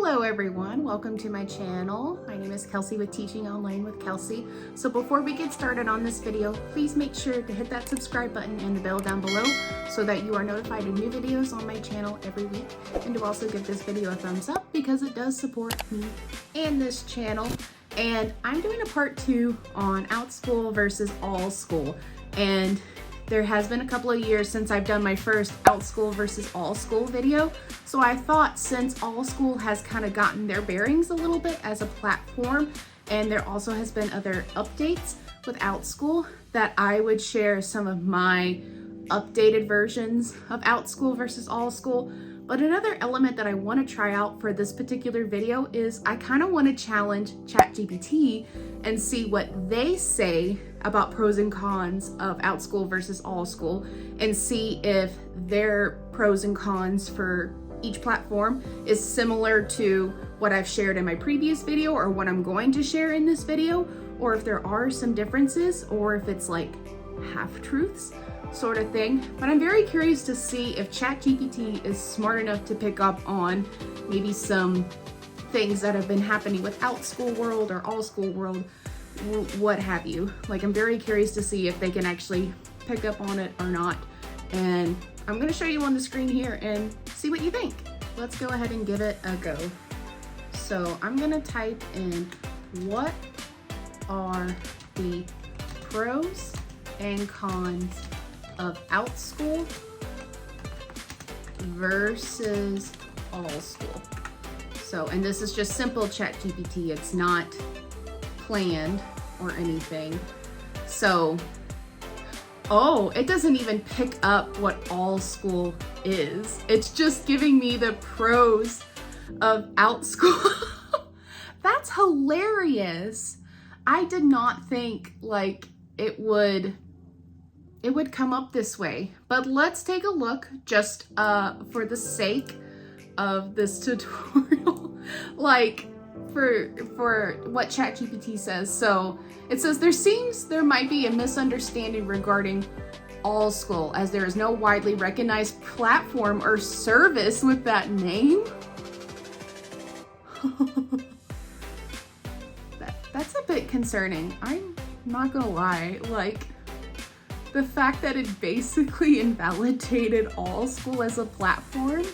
Hello everyone, welcome to my channel. My name is Kelsey with Teaching Online with Kelsey. So before we get started on this video, please make sure to hit that subscribe button and the bell down below so that you are notified of new videos on my channel every week. And to also give this video a thumbs up because it does support me and this channel. And I'm doing a part 2 on Outschool versus Allschool. And there has been a couple of years since I've done my first Outschool versus Allschool video. So I thought since Allschool has kind of gotten their bearings a little bit as a platform, and there also has been other updates with Outschool, that I would share some of my updated versions of Outschool versus Allschool. But another element that I want to try out for this particular video is I kind of want to challenge ChatGPT and see what they say about pros and cons of Outschool versus Allschool, and see if their pros and cons for each platform is similar to what I've shared in my previous video or what I'm going to share in this video, or if there are some differences, or if it's like half-truths sort of thing. But I'm very curious to see if ChatGPT is smart enough to pick up on maybe some things that have been happening with Outschool world or Allschool world, what have you. Like, I'm very curious to see if they can actually pick up on it or not. And I'm going to show you on the screen here and see what you think. Let's go ahead and give it a go. So I'm going to type in, what are the pros and cons of Outschool versus Allschool? So, and this is just simple ChatGPT. It's not planned or anything. So, oh, it doesn't even pick up what Allschool is. It's just giving me the pros of Outschool. That's hilarious. I did not think like it would come up this way, but let's take a look just for the sake of this tutorial, like for what ChatGPT says. So it says there might be a misunderstanding regarding Allschool, as there is no widely recognized platform or service with that name. That's a bit concerning. I'm not gonna lie, like the fact that it basically invalidated Allschool as a platform.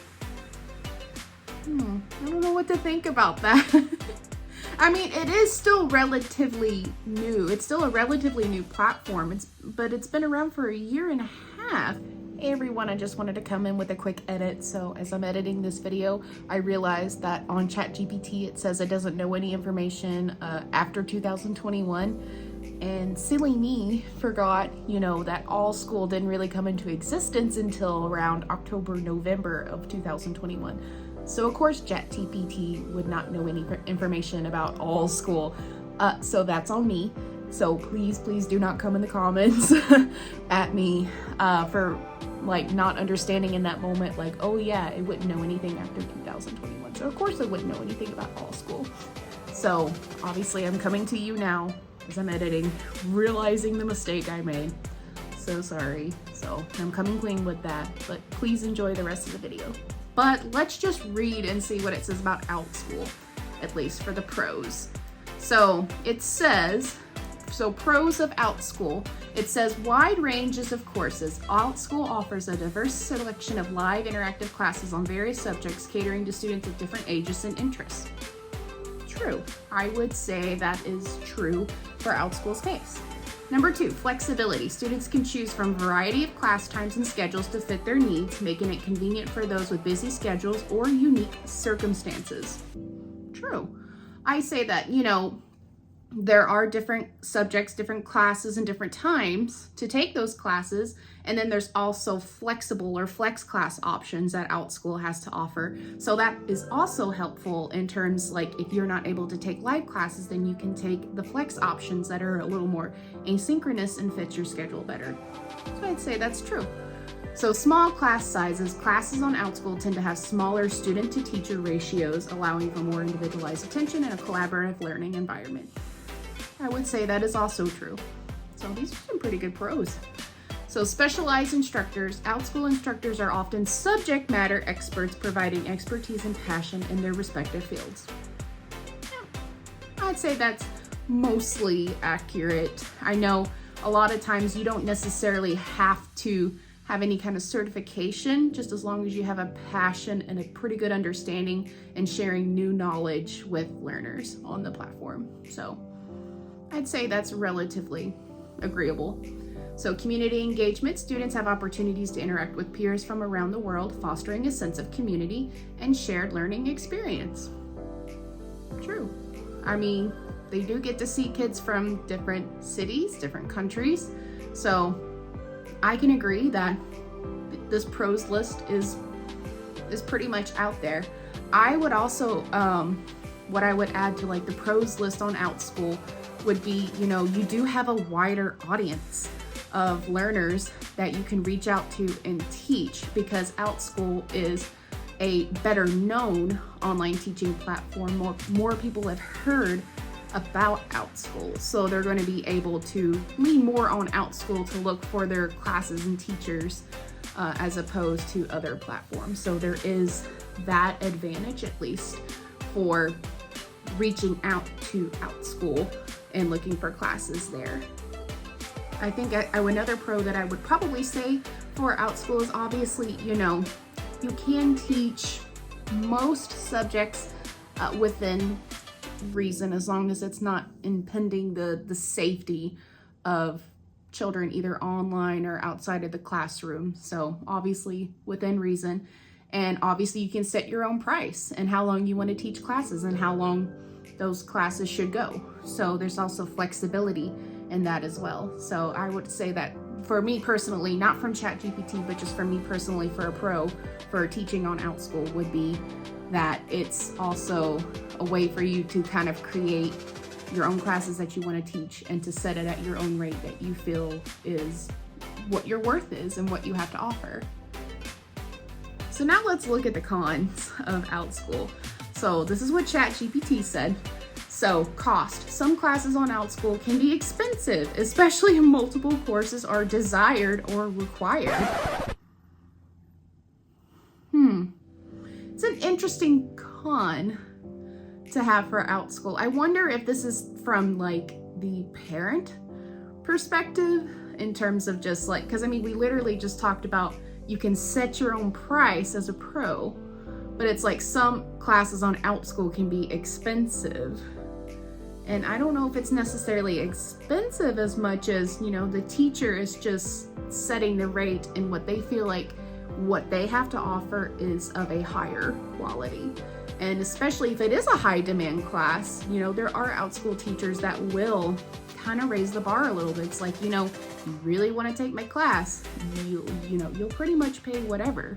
I don't know what to think about that. I mean, it is still relatively new. It's still a relatively new platform, but it's been around for a year and a half. Hey everyone, I just wanted to come in with a quick edit. So as I'm editing this video, I realized that on ChatGPT it says it doesn't know any information after 2021. And silly me forgot, that Allschool didn't really come into existence until around October, November of 2021. So of course ChatGPT would not know any information about Allschool. So that's on me. So please do not come in the comments at me for like not understanding in that moment, like, oh yeah, it wouldn't know anything after 2021. So of course it wouldn't know anything about Allschool. So obviously I'm coming to you now as I'm editing, realizing the mistake I made. So sorry. So I'm coming clean with that, but please enjoy the rest of the video. But let's just read and see what it says about Outschool, at least for the pros. So it says, pros of Outschool, it says wide ranges of courses. Outschool offers a diverse selection of live interactive classes on various subjects, catering to students of different ages and interests. True. I would say that is true for Outschool's case. Number 2, flexibility. Students can choose from a variety of class times and schedules to fit their needs, making it convenient for those with busy schedules or unique circumstances. True. I say that, there are different subjects, different classes, and different times to take those classes. And then there's also flexible or flex class options that Outschool has to offer. So that is also helpful in terms like if you're not able to take live classes, then you can take the flex options that are a little more asynchronous and fit your schedule better. So I'd say that's true. So small class sizes. Classes on Outschool tend to have smaller student to teacher ratios, allowing for more individualized attention and a collaborative learning environment. I would say that is also true. So these are some pretty good pros. So specialized instructors, Outschool instructors are often subject matter experts providing expertise and passion in their respective fields. Yeah, I'd say that's mostly accurate. I know a lot of times you don't necessarily have to have any kind of certification, just as long as you have a passion and a pretty good understanding and sharing new knowledge with learners on the platform. So I'd say that's relatively agreeable. So community engagement, students have opportunities to interact with peers from around the world, fostering a sense of community and shared learning experience. True. I mean, they do get to see kids from different cities, different countries. So I can agree that this pros list is pretty much out there. I would also, what I would add to like the pros list on Outschool would be, you know, you do have a wider audience of learners that you can reach out to and teach, because Outschool is a better known online teaching platform. More people have heard about Outschool, so they're going to be able to lean more on Outschool to look for their classes and teachers as opposed to other platforms. So there is that advantage, at least, for reaching out to Outschool and looking for classes there. I think another pro that I would probably say for Outschool is obviously, you know, you can teach most subjects within reason, as long as it's not impeding the safety of children either online or outside of the classroom. So obviously within reason, and obviously you can set your own price and how long you want to teach classes and how long those classes should go. So there's also flexibility in that as well. So I would say that for me personally, not from ChatGPT, but just for me personally, for a pro for teaching on Outschool, would be that it's also a way for you to kind of create your own classes that you want to teach and to set it at your own rate that you feel is what your worth is and what you have to offer. So now let's look at the cons of Outschool. So this is what ChatGPT said. So cost. Some classes on Outschool can be expensive, especially if multiple courses are desired or required. It's an interesting con to have for Outschool. I wonder if this is from like the parent perspective in terms of just like, because I mean, we literally just talked about you can set your own price as a pro, but it's like some classes on Outschool can be expensive. And I don't know if it's necessarily expensive as much as, you know, the teacher is just setting the rate and what they feel like what they have to offer is of a higher quality. And especially if it is a high demand class, you know, there are Outschool teachers that will kind of raise the bar a little bit. It's like, you know, you really want to take my class, you'll pretty much pay whatever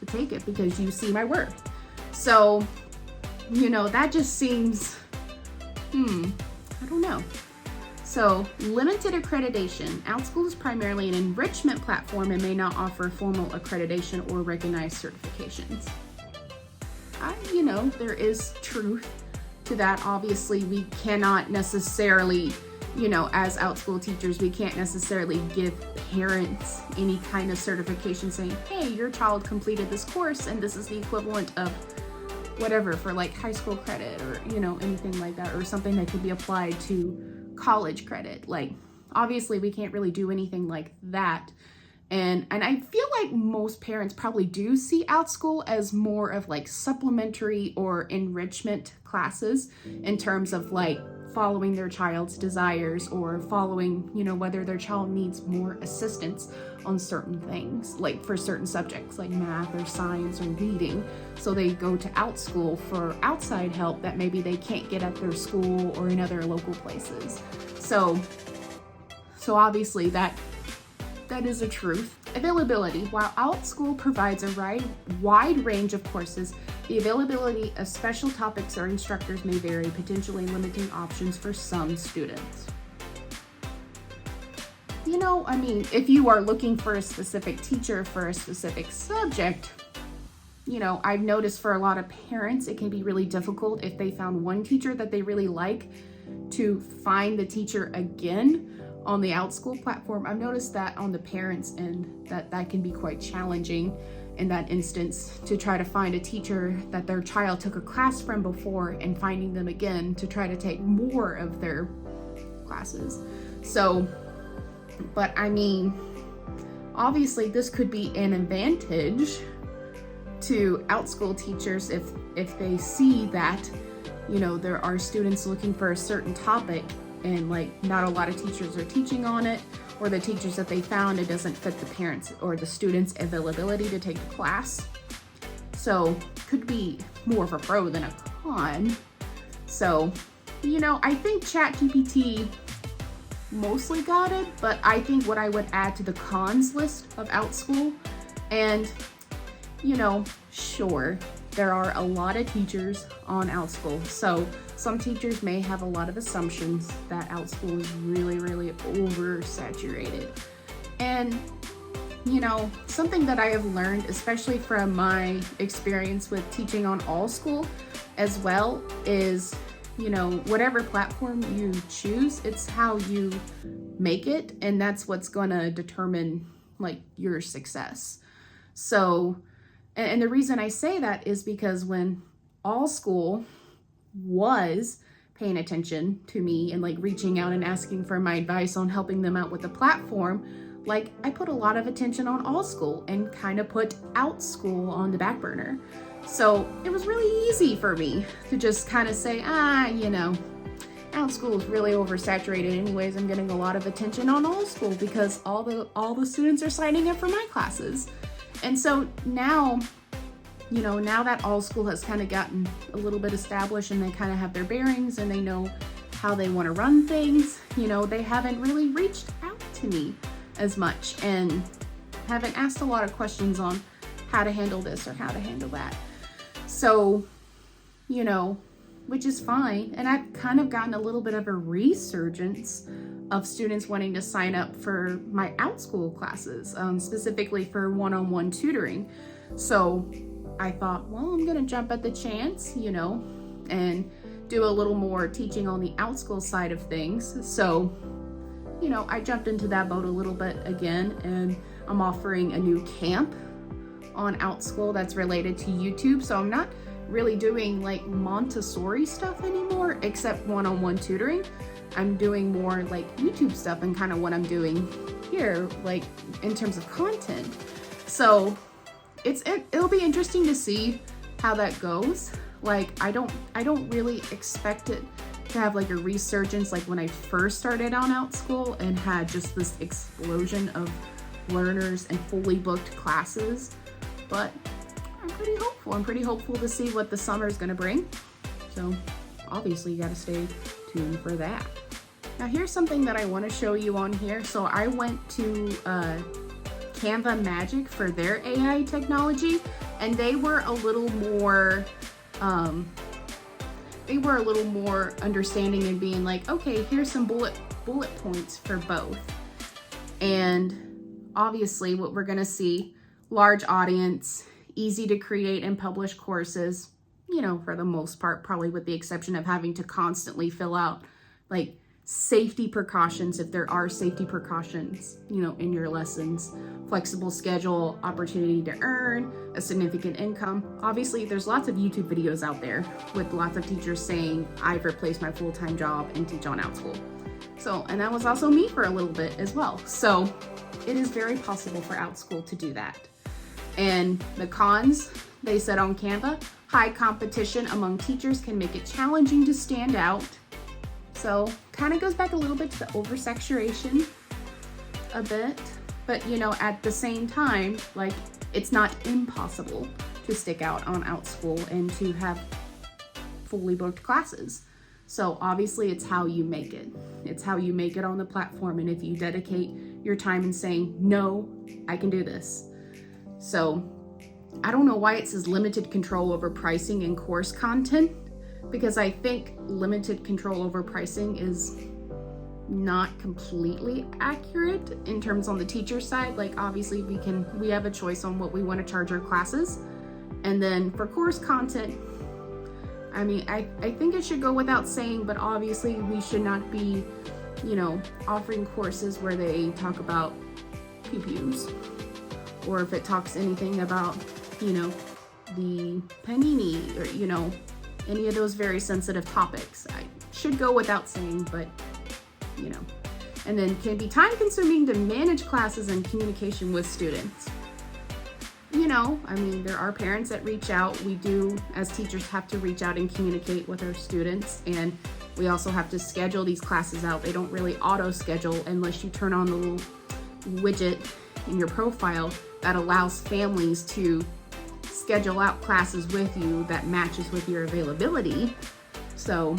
to take it because you see my worth. So, you know, that just seems, I don't know. So, limited accreditation. Outschool is primarily an enrichment platform and may not offer formal accreditation or recognized certifications. You know, there is truth to that. Obviously, we cannot necessarily, you know, as Outschool teachers, we can't necessarily give parents any kind of certification saying, hey, your child completed this course and this is the equivalent of whatever for like high school credit or, you know, anything like that, or something that could be applied to college credit. Like, obviously we can't really do anything like that. And I feel like most parents probably do see Outschool as more of like supplementary or enrichment classes in terms of like following their child's desires or following, you know, whether their child needs more assistance on certain things, like for certain subjects like math or science or reading. So they go to Outschool for outside help that maybe they can't get at their school or in other local places. So obviously that is a truth. Availability. While Outschool provides a wide range of courses, the availability of special topics or instructors may vary, potentially limiting options for some students. You know, I mean, if you are looking for a specific teacher for a specific subject, you know, I've noticed for a lot of parents, it can be really difficult if they found one teacher that they really like to find the teacher again, on the Outschool platform, I've noticed that on the parents' end, that can be quite challenging in that instance, to try to find a teacher that their child took a class from before and finding them again to try to take more of their classes. So, but I mean, obviously this could be an advantage to Outschool teachers if they see that, you know, there are students looking for a certain topic and like not a lot of teachers are teaching on it, or the teachers that they found, it doesn't fit the parents or the students' availability to take the class. So could be more of a pro than a con. So, you know, I think ChatGPT mostly got it, but I think what I would add to the cons list of Outschool, and you know, sure, there are a lot of teachers on Outschool, so some teachers may have a lot of assumptions that Outschool is really, really oversaturated. And, you know, something that I have learned, especially from my experience with teaching on Allschool as well, is, you know, whatever platform you choose, it's how you make it, and that's what's gonna determine like your success. So, and the reason I say that is because when Allschool was paying attention to me and like reaching out and asking for my advice on helping them out with the platform, like I put a lot of attention on Allschool and kind of put Outschool on the back burner. So it was really easy for me to just kind of say, you know, Outschool is really oversaturated anyways. I'm getting a lot of attention on Allschool because all the students are signing up for my classes. And so now, you know, now that Allschool has kind of gotten a little bit established and they kind of have their bearings and they know how they want to run things, you know, they haven't really reached out to me as much and haven't asked a lot of questions on how to handle this or how to handle that. So, you know, which is fine. And I've kind of gotten a little bit of a resurgence of students wanting to sign up for my Outschool classes, specifically for one-on-one tutoring. So I thought, well, I'm gonna jump at the chance, you know, and do a little more teaching on the Outschool side of things. So, you know, I jumped into that boat a little bit again, and I'm offering a new camp on Outschool that's related to YouTube. So I'm not really doing like Montessori stuff anymore, except one-on-one tutoring. I'm doing more like YouTube stuff and kind of what I'm doing here, like in terms of content. So it'll be interesting to see how that goes. Like I don't really expect it to have like a resurgence like when I first started on Outschool and had just this explosion of learners and fully booked classes. But I'm pretty hopeful. I'm pretty hopeful to see what the summer is going to bring. So obviously you got to stay tuned for that. Now here's something that I want to show you on here. So I went to Canva Magic for their AI technology, and they were a little more understanding and being like, okay, here's some bullet points for both. And obviously what we're going to see, large audience, easy to create and publish courses, you know, for the most part, probably with the exception of having to constantly fill out like safety precautions, if there are safety precautions, you know, in your lessons, flexible schedule, opportunity to earn a significant income. Obviously, there's lots of YouTube videos out there with lots of teachers saying, I've replaced my full-time job and teach on Outschool. So, and that was also me for a little bit as well. So it is very possible for Outschool to do that. And the cons, they said on Canva, high competition among teachers can make it challenging to stand out. So kind of goes back a little bit to the oversaturation a bit, but you know, at the same time, like it's not impossible to stick out on Outschool and to have fully booked classes. So obviously it's how you make it. It's how you make it on the platform. And if you dedicate your time in saying, no, I can do this. So I don't know why it says limited control over pricing and course content, because I think limited control over pricing is not completely accurate in terms on the teacher side. Like obviously we have a choice on what we want to charge our classes. And then for course content, I mean, I think it should go without saying, but obviously we should not be offering courses where they talk about pew-pews, or if it talks anything about, the panini, or, any of those very sensitive topics. I should go without saying, but, And then can be time consuming to manage classes and communication with students. There are parents that reach out. We do, as teachers, have to reach out and communicate with our students, and we also have to schedule these classes out. They don't really auto-schedule unless you turn on the little widget in your profile that allows families to schedule out classes with you that matches with your availability. So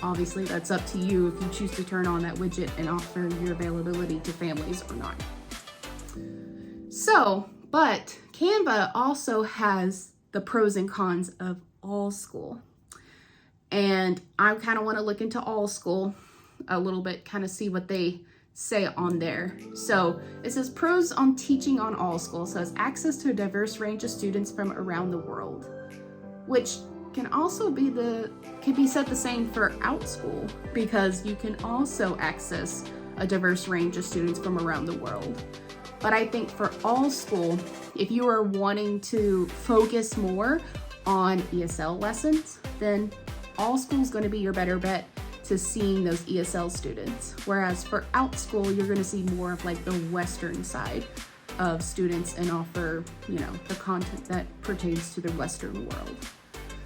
obviously that's up to you if you choose to turn on that widget and offer your availability to families or not. But Canva also has the pros and cons of Allschool. And I kind of want to look into Allschool a little bit, kind of see what they say on there. So it says pros on teaching on Allschool. So it says access to a diverse range of students from around the world, which can also can be said the same for Outschool, because you can also access a diverse range of students from around the world. But I think for Allschool, if you are wanting to focus more on ESL lessons, then Allschool is going to be your better bet to seeing those ESL students. Whereas for Outschool, you're going to see more of like the Western side of students and offer, the content that pertains to the Western world.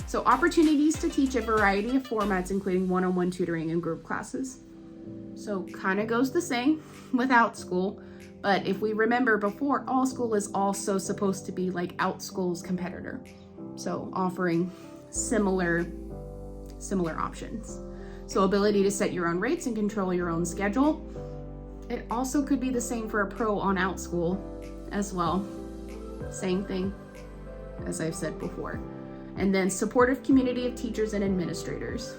So opportunities to teach a variety of formats, including one-on-one tutoring and group classes. So kind of goes the same with Outschool. But if we remember before, Allschool is also supposed to be like Outschool's competitor. So offering similar options. So ability to set your own rates and control your own schedule. It also could be the same for a pro on Outschool as well. Same thing as I've said before. And then supportive community of teachers and administrators.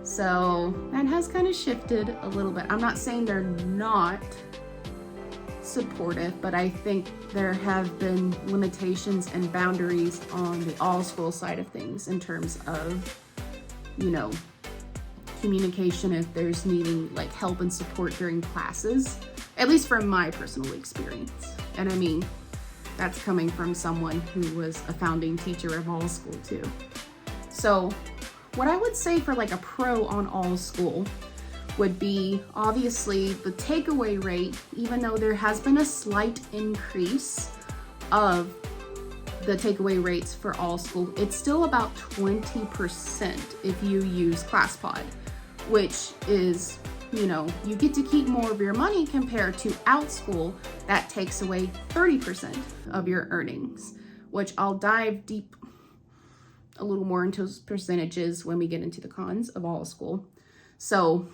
So that has kind of shifted a little bit. I'm not saying they're not supportive, but I think there have been limitations and boundaries on the Allschool side of things in terms of, communication if there's needing like help and support during classes, at least from my personal experience. And I mean, that's coming from someone who was a founding teacher of Allschool too. So what I would say for like a pro on Allschool would be obviously the takeaway rate, even though there has been a slight increase of the takeaway rates for Allschool, it's still about 20% if you use ClassPod, which is, you get to keep more of your money compared to Outschool that takes away 30% of your earnings, which I'll dive deep a little more into those percentages when we get into the cons of Allschool. So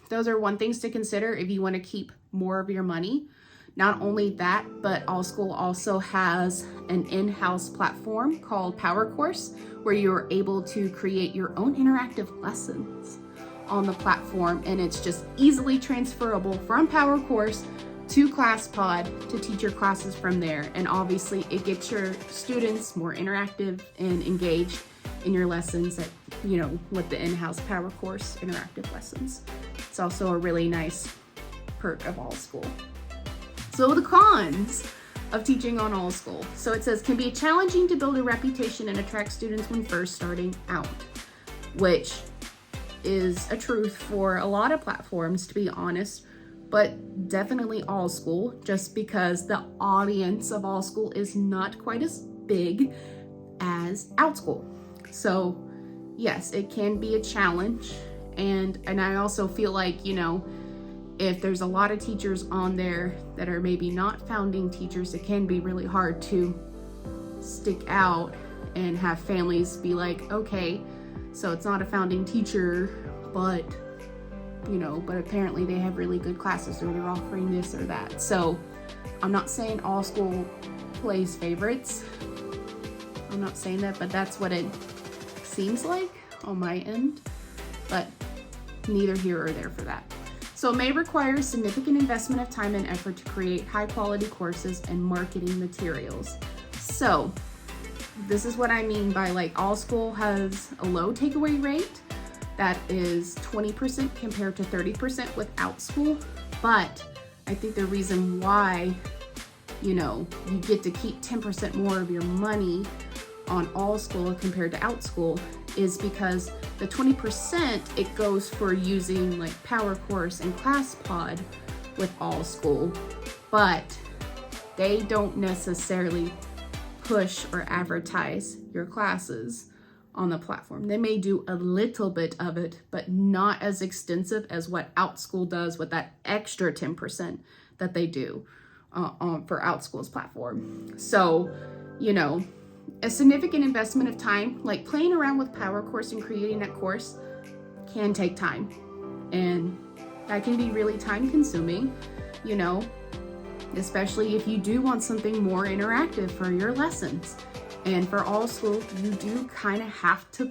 those are one things to consider if you want to keep more of your money. Not only that, but Allschool also has an in-house platform called PowerCourse, where you're able to create your own interactive lessons on the platform, and it's just easily transferable from PowerCourse to ClassPod to teach your classes from there. And obviously it gets your students more interactive and engaged in your lessons that, with the in-house PowerCourse interactive lessons. It's also a really nice perk of Allschool. So the cons of teaching on Allschool. So it says, can be challenging to build a reputation and attract students when first starting out, which is a truth for a lot of platforms, to be honest, but definitely Allschool, just because the audience of Allschool is not quite as big as Outschool. So yes, it can be a challenge. And I also feel like, if there's a lot of teachers on there that are maybe not founding teachers, it can be really hard to stick out and have families be like, okay, so it's not a founding teacher, but apparently they have really good classes or they're offering this or that. So I'm not saying Allschool plays favorites. I'm not saying that, but that's what it seems like on my end, but neither here or there for that. So it may require significant investment of time and effort to create high quality courses and marketing materials. So this is what I mean by like Allschool has a low takeaway rate, that is 20% compared to 30% with Outschool. But I think the reason why, you get to keep 10% more of your money on Allschool compared to Outschool is because the 20%, it goes for using like Power Course and ClassPod with Allschool, but they don't necessarily push or advertise your classes on the platform. They may do a little bit of it, but not as extensive as what Outschool does with that extra 10% that they do for Outschool's platform. So, a significant investment of time, like playing around with Power Course and creating that course, can take time. And that can be really time consuming, especially if you do want something more interactive for your lessons. And for Allschool, you do kind of have to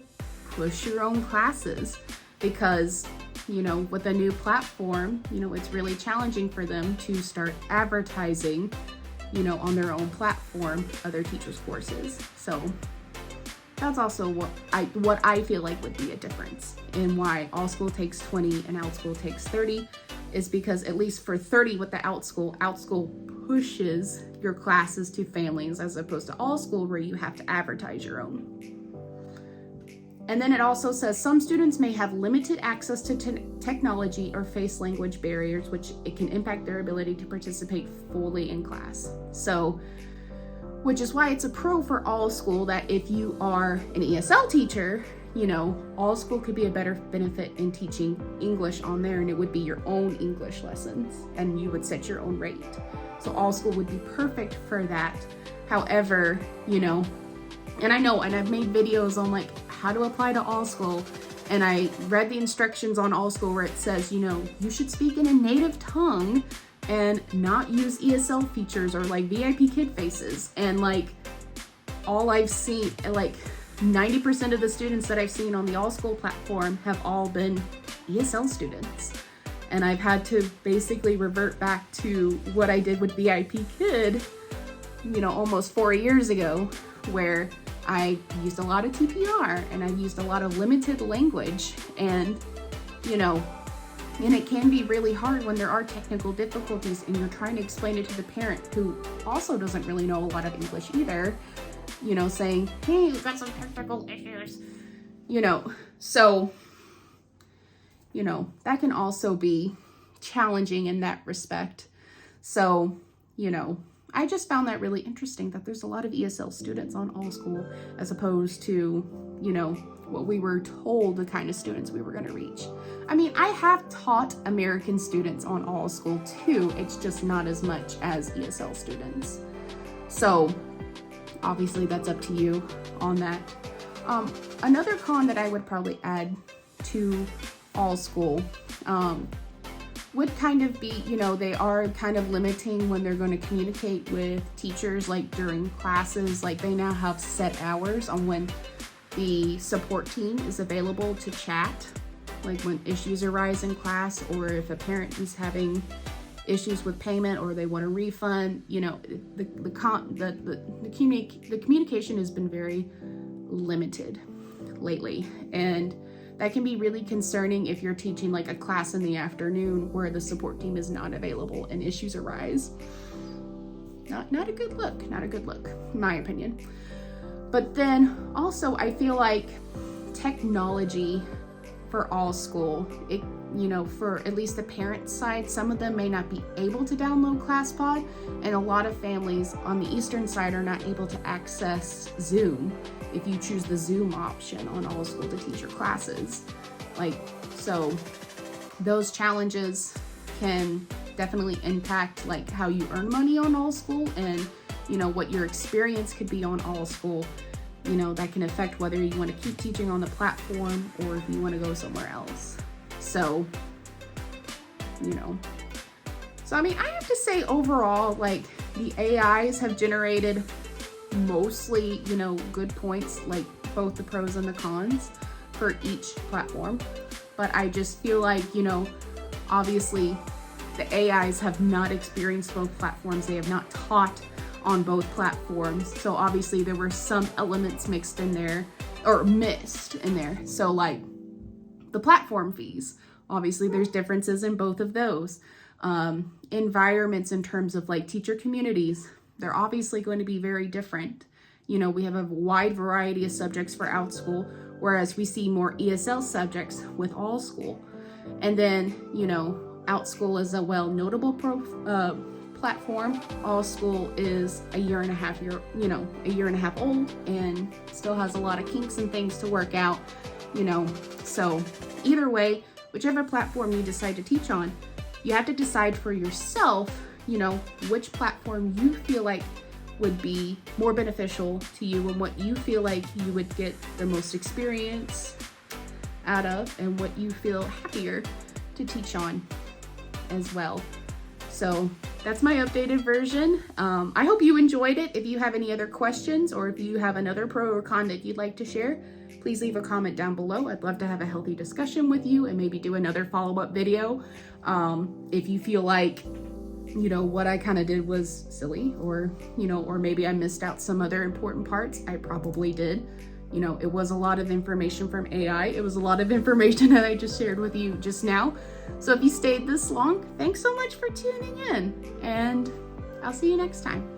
push your own classes because, with a new platform, it's really challenging for them to start advertising on their own platform, other teachers' courses. So that's also what I feel like would be a difference in why Allschool takes 20 and Outschool takes 30 is because at least for 30 with the Outschool pushes your classes to families as opposed to Allschool where you have to advertise your own. And then it also says some students may have limited access to technology or face language barriers, which it can impact their ability to participate fully in class. So, which is why it's a pro for Allschool that if you are an ESL teacher, Allschool could be a better benefit in teaching English on there, and it would be your own English lessons and you would set your own rate. So Allschool would be perfect for that. However, and I know, and I've made videos on like how to apply to Allschool, and I read the instructions on Allschool where it says, you should speak in a native tongue and not use ESL features or like VIP kid faces. And like all I've seen, like 90% of the students that I've seen on the Allschool platform have all been ESL students. And I've had to basically revert back to what I did with VIP Kid, almost 4 years ago, where I used a lot of TPR and I used a lot of limited language. And, and it can be really hard when there are technical difficulties and you're trying to explain it to the parent who also doesn't really know a lot of English either, saying, hey, we've got some technical issues, so, that can also be challenging in that respect. So, I just found that really interesting that there's a lot of ESL students on Allschool as opposed to, what we were told the kind of students we were going to reach. I mean, I have taught American students on Allschool too. It's just not as much as ESL students. So obviously that's up to you on that. Another con that I would probably add to Allschool would kind of be, they are kind of limiting when they're going to communicate with teachers, like during classes. Like they now have set hours on when the support team is available to chat, like when issues arise in class, or if a parent is having issues with payment or they want a refund. The communication has been very limited lately, and that can be really concerning if you're teaching like a class in the afternoon where the support team is not available and issues arise. Not a good look, in my opinion. But then also I feel like technology for Allschool, for at least the parent side, some of them may not be able to download ClassPod, and a lot of families on the eastern side are not able to access Zoom if you choose the Zoom option on Allschool to teach your classes. So those challenges can definitely impact like how you earn money on Allschool and what your experience could be on Allschool. That can affect whether you want to keep teaching on the platform or if you want to go somewhere else. So, I mean, I have to say overall, like the AIs have generated mostly, good points, like both the pros and the cons for each platform. But I just feel like, obviously the AIs have not experienced both platforms. They have not taught on both platforms. So obviously there were some elements mixed in there or missed in there. So like the platform fees. Obviously, there's differences in both of those. Environments in terms of like teacher communities, they're obviously going to be very different. You know, we have a wide variety of subjects for Outschool, whereas we see more ESL subjects with Allschool. And then, you know, Outschool is a well-notable platform. Allschool is a year and a half old and still has a lot of kinks and things to work out, you know. So either way, whichever platform you decide to teach on, you have to decide for yourself, you know, which platform you feel like would be more beneficial to you and what you feel like you would get the most experience out of and what you feel happier to teach on as well. So that's my updated version. I hope you enjoyed it. If you have any other questions or if you have another pro or con that you'd like to share, please leave a comment down below. I'd love to have a healthy discussion with you and maybe do another follow-up video. If you feel like, you know, what I kind of did was silly, or, you know, or maybe I missed out some other important parts. I probably did. You know, it was a lot of information from AI. It was a lot of information that I just shared with you just now. So if you stayed this long, thanks so much for tuning in, and I'll see you next time.